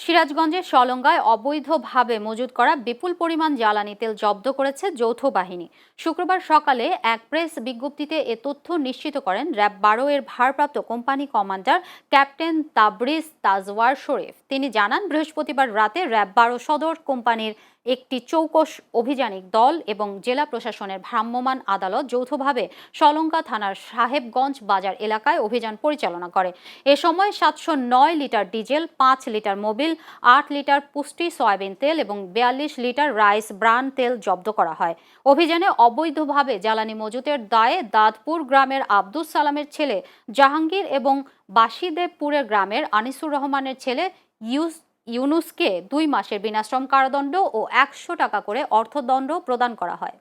সিরাজগঞ্জের সলঙ্গায় অবৈধভাবে মজুত করা বিপুল পরিমাণ জ্বালানি তেল জব্দ করেছে যৌথ বাহিনী। শুক্রবার সকালে এক প্রেস বিজ্ঞপ্তিতে এ তথ্য নিশ্চিত করেন র্যাব ১২ এর ভারপ্রাপ্ত company commander captain Tabriz Tajwar Sharif. তিনি জানান, বৃহস্পতিবার রাতে র্যাব ১২ সদর কোম্পানির একটি চৌকস অভিযানিক দল এবং জেলা প্রশাসনের ভ্রাম্যমাণ আদালত যৌথভাবে সলঙ্গা থানার সাহেবগঞ্জ বাজার এলাকায় অভিযান পরিচালনা করে। এ সময় ৭০৯ litre diesel, ৫ litre Mobil, ৮ litre পুষ্টি সয়াবিন তেল এবং ৪২ লিটার রাইস ব্রান তেল জব্দ করা হয়। অভিযানে অবৈধভাবে জ্বালানি মজুতের দায়ে দাঁতপুর গ্রামের আব্দুস সালামের ছেলে জাহাঙ্গীর এবং বাসিদেবপুরের গ্রামের আনিসুর রহমানের ছেলে ইউনুসকে ২ মাসের বিনাশ্রম কারাদণ্ড ও ১০০ টাকা করে অর্থদণ্ড প্রদান করা হয়।